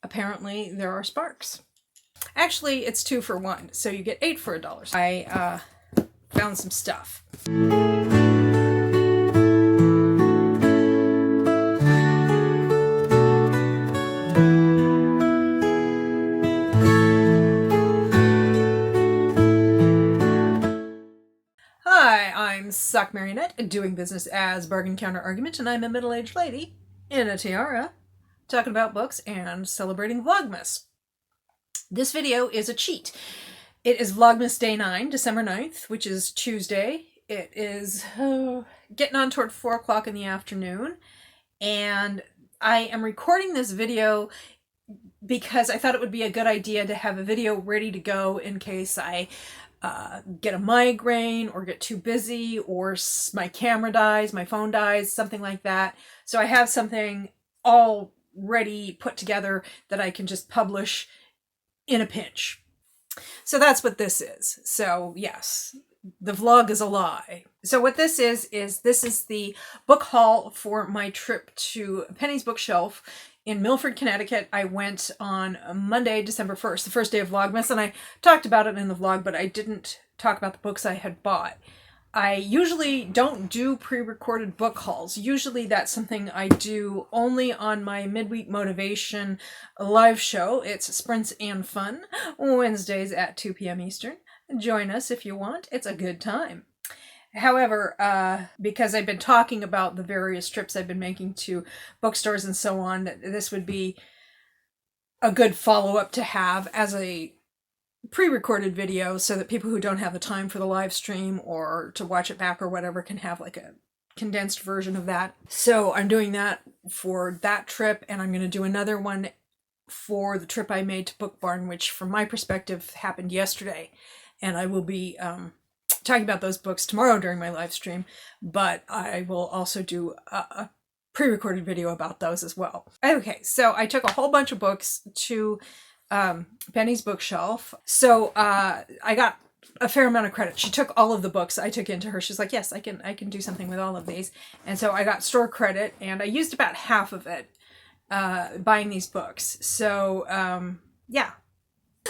apparently there are sparks. Actually, it's 2 for 1, so you get 8 for $1. I found some stuff. Hi, I'm Sock Marionette, doing business as Bargain Counter Argument, and I'm a middle-aged lady in a tiara, talking about books and celebrating Vlogmas. This video is a cheat. It is Vlogmas Day 9, December 9th, which is Tuesday. It is getting on toward 4 o'clock in the afternoon, and I am recording this video because I thought it would be a good idea to have a video ready to go in case I get a migraine or get too busy or my camera dies, my phone dies, something like that. So I have something all ready put together that I can just publish in a pinch. So that's what this is. So yes, the vlog is a lie. So what this is this is the book haul for my trip to Penny's Bookshelf in Milford, Connecticut. I went on Monday, December 1st, the first day of Vlogmas, and I talked about it in the vlog, but I didn't talk about the books I had bought. I usually don't do pre-recorded book hauls. Usually that's something I do only on my midweek motivation live show. It's Sprints and Fun, Wednesdays at 2 p.m. Eastern. Join us if you want. It's a good time. However, because I've been talking about the various trips I've been making to bookstores and so on, this would be a good follow-up to have as a pre-recorded video so that people who don't have the time for the live stream or to watch it back or whatever can have like a condensed version of that. So I'm doing that for that trip, and I'm going to do another one for the trip I made to Book Barn, which from my perspective happened yesterday. And I will be talking about those books tomorrow during my live stream, but I will also do a pre-recorded video about those as well. Okay, so I took a whole bunch of books to Penny's Bookshelf. So I got a fair amount of credit. She took all of the books I took into her. She's like, yes, I can do something with all of these. And so I got store credit, and I used about half of it buying these books. So yeah.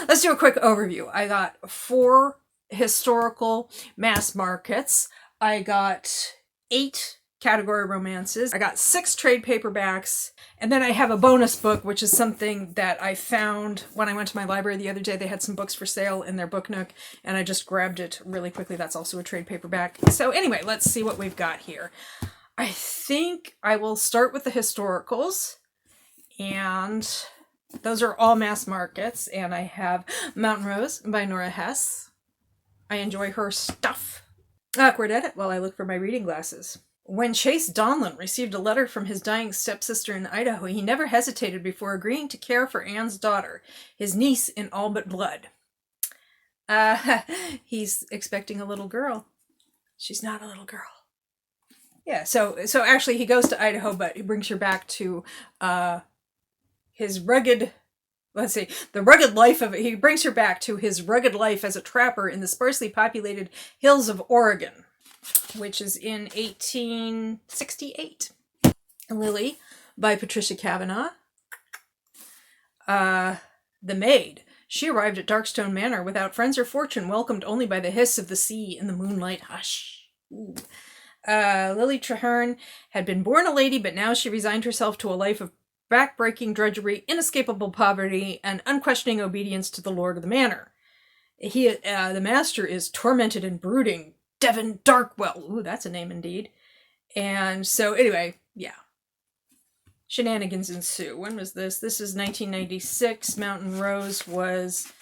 Let's do a quick overview. I got 4 historical mass markets. I got 8 category romances. I got 6 trade paperbacks. And then I have a bonus book, which is something that I found when I went to my library the other day. They had some books for sale in their book nook, and I just grabbed it really quickly. That's also a trade paperback. So anyway, let's see what we've got here. I think I will start with the historicals, and those are all mass markets, and I have Mountain Rose by Nora Hess. I enjoy her stuff. Awkward edit while I look for my reading glasses. When Chase Donlin received a letter from his dying stepsister in Idaho, he never hesitated before agreeing to care for Anne's daughter, his niece in all but blood. He's expecting a little girl. She's not a little girl. Yeah, so actually he goes to Idaho, but he brings her back to his rugged, the rugged life of it. He brings her back to his rugged life as a trapper in the sparsely populated hills of Oregon, which is in 1868. Lily by Patricia Kavanagh. The Maid. She arrived at Darkstone Manor without friends or fortune, welcomed only by the hiss of the sea in the moonlight hush. Ooh. Lily Treherne had been born a lady, but now she resigned herself to a life of back-breaking drudgery, inescapable poverty, and unquestioning obedience to the lord of the manor. The master is tormented and brooding, Devon Darkwell. Ooh, that's a name indeed. And so anyway, yeah. Shenanigans ensue. When was this? This is 1996. Mountain Rose was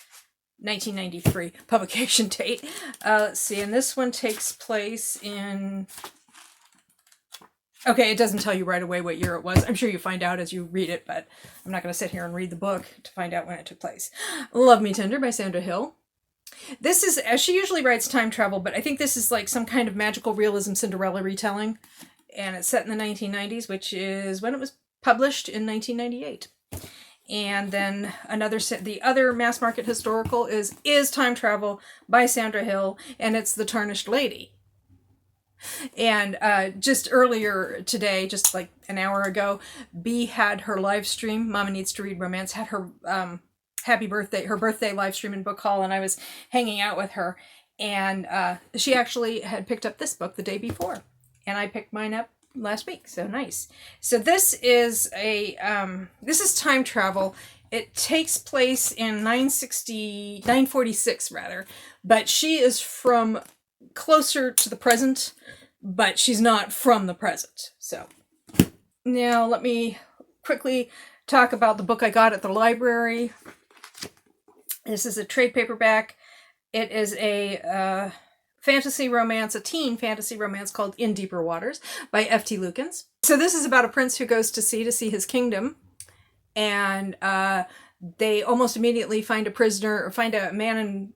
1993 publication date. Let's see, and this one takes place in... Okay, it doesn't tell you right away what year it was. I'm sure you find out as you read it, but I'm not going to sit here and read the book to find out when it took place. Love Me Tender by Sandra Hill. This is, as she usually writes time travel, but I think this is like some kind of magical realism Cinderella retelling. And it's set in the 1990s, which is when it was published in 1998. And then the other mass market historical is Time Travel by Sandra Hill, and it's The Tarnished Lady. And just earlier today, just like an hour ago, B had her live stream. Mama Needs to Read Romance had her her birthday live stream in book hall, and I was hanging out with her. And she actually had picked up this book the day before, and I picked mine up last week. So nice. So this is this is time travel. It takes place in 946 rather, but she is from closer to the present, but she's not from the present. So now let me quickly talk about the book I got at the library. This is a trade paperback. It is a fantasy romance, a teen fantasy romance called In Deeper Waters by F.T. Lukens. So this is about a prince who goes to see his kingdom, and they almost immediately find a prisoner, or find a man in,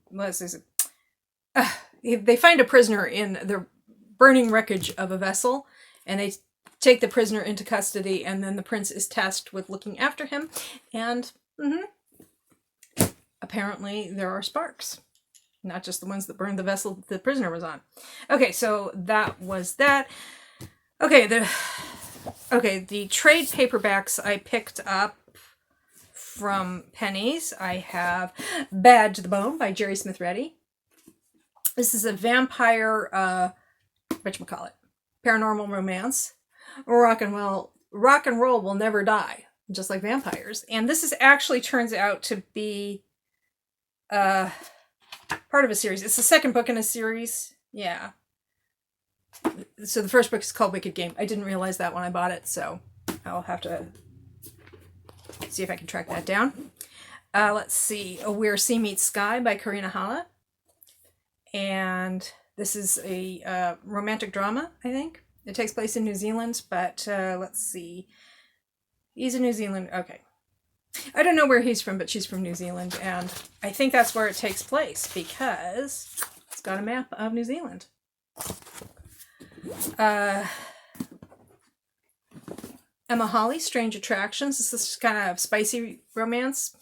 they find a prisoner in the burning wreckage of a vessel, and they take the prisoner into custody, and then the prince is tasked with looking after him, and apparently there are sparks. Not just the ones that burned the vessel that the prisoner was on. Okay, so that was that. Okay, the trade paperbacks I picked up from Penny's. I have Bad to the Bone by Jerry Smith Reddy. This is a vampire, whatchamacallit, paranormal romance. Rock and roll will never die, just like vampires. And this is actually turns out to be part of a series. It's the second book in a series. Yeah. So the first book is called Wicked Game. I didn't realize that when I bought it, so I'll have to see if I can track that down. Let's see. Where Sea Meets Sky by Karina Hala. And this is a romantic drama, I think. It takes place in New Zealand, but let's see. He's in New Zealand. Okay. I don't know where he's from, but she's from New Zealand, and I think that's where it takes place because it's got a map of New Zealand. Emma Hawley, Strange Attractions. This is kind of spicy romance,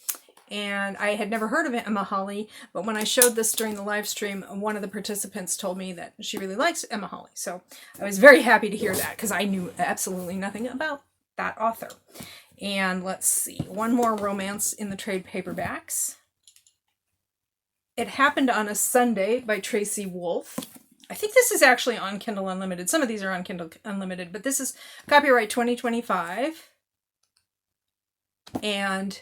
and I had never heard of Emma Hawley, but when I showed this during the live stream, one of the participants told me that she really likes Emma Hawley, so I was very happy to hear that because I knew absolutely nothing about that author. And let's see, one more romance in the trade paperbacks. It Happened on a Sunday by Tracy Wolff. I think this is actually on Kindle Unlimited. Some of these are on Kindle Unlimited, but this is copyright 2025. And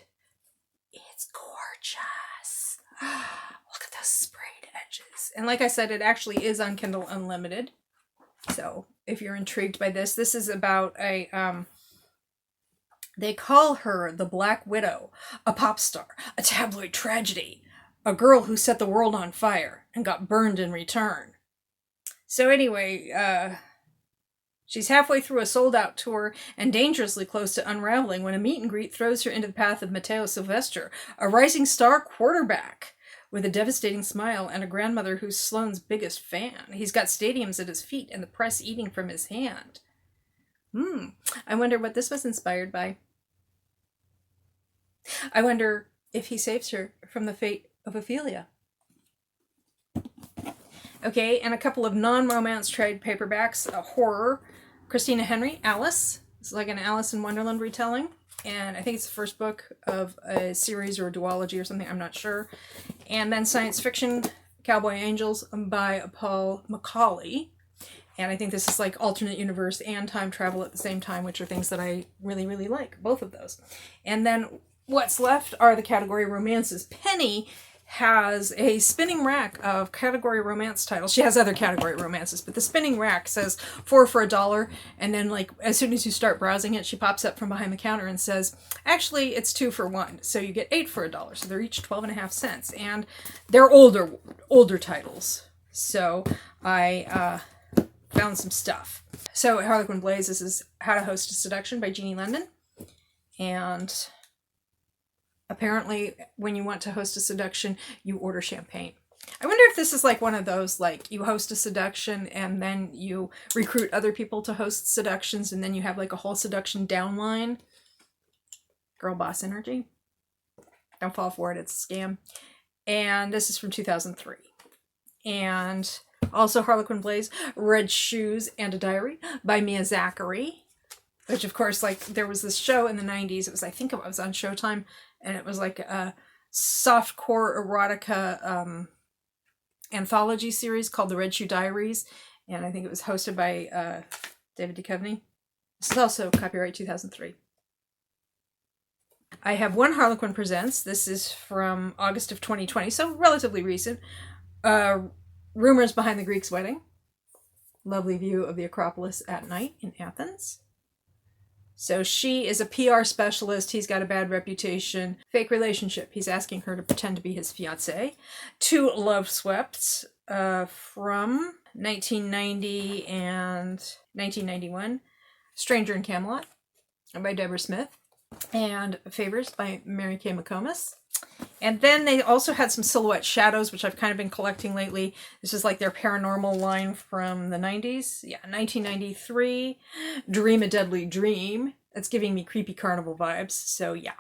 it's gorgeous. Look at those sprayed edges. And like I said, it actually is on Kindle Unlimited. So if you're intrigued by this, this is about a... they call her the Black Widow, a pop star, a tabloid tragedy, a girl who set the world on fire and got burned in return. So anyway, she's halfway through a sold-out tour and dangerously close to unraveling when a meet and greet throws her into the path of Matteo Silvestre, a rising star quarterback with a devastating smile and a grandmother who's Sloane's biggest fan. He's got stadiums at his feet and the press eating from his hand. I wonder what this was inspired by. I wonder if he saves her from the fate of Ophelia. Okay, and a couple of non-romance trade paperbacks. A horror. Christina Henry, Alice. It's like an Alice in Wonderland retelling. And I think it's the first book of a series or a duology or something. I'm not sure. And then science fiction, Cowboy Angels by Paul McCauley. And I think this is like alternate universe and time travel at the same time, which are things that I really, really like. Both of those. And then what's left are the category romances. Penny has a spinning rack of category romance titles. She has other category romances, but the spinning rack says 4 for $1, and then like as soon as you start browsing it, she pops up from behind the counter and says, actually it's 2 for $1, so you get 8 for $1. So they're each 12.5 cents, and they're older titles. So I found some stuff. So Harlequin Blaze, this is How to Host a Seduction by Jeannie Lendman, and apparently, when you want to host a seduction, you order champagne. I wonder if this is like one of those, like, you host a seduction and then you recruit other people to host seductions and then you have like a whole seduction downline. Girl boss energy. Don't fall for it, it's a scam. And this is from 2003. And Also Harlequin Blaze, Red Shoes and a Diary by Mia Zachary. Which, of course, like, there was this show in the 90s. It was, I think it was on Showtime, and it was like a softcore erotica anthology series called The Red Shoe Diaries, and I think it was hosted by David Duchovny. This is also copyright 2003. I have one Harlequin Presents. This is from August of 2020, so relatively recent. Rumors Behind the Greek's Wedding. Lovely view of the Acropolis at night in Athens. So she is a PR specialist. He's got a bad reputation. Fake relationship. He's asking her to pretend to be his fiancée. Two Love Swept from 1990 and 1991. Stranger in Camelot by Deborah Smith. And Favors by Mary Kay McComas. And then they also had some Silhouette Shadows, which I've kind of been collecting lately. This is like their paranormal line from the 90s. Yeah, 1993. Dream a Deadly Dream. That's giving me creepy carnival vibes. So yeah,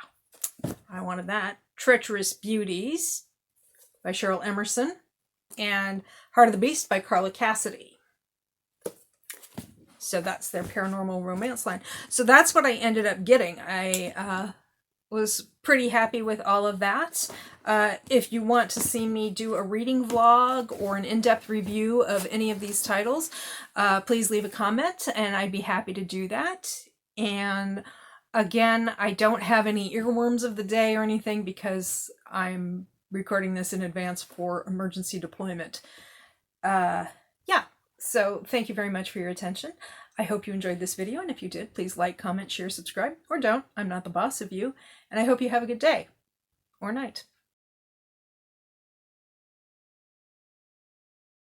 I wanted that. Treacherous Beauties by Cheryl Emerson. And Heart of the Beast by Carla Cassidy. So that's their paranormal romance line. So that's what I ended up getting. I was pretty happy with all of that. If you want to see me do a reading vlog or an in-depth review of any of these titles, please leave a comment and I'd be happy to do that. And again, I don't have any earworms of the day or anything because I'm recording this in advance for emergency deployment. Yeah, so thank you very much for your attention. I hope you enjoyed this video, and if you did, please like, comment, share, subscribe, or don't. I'm not the boss of you. And I hope you have a good day or night.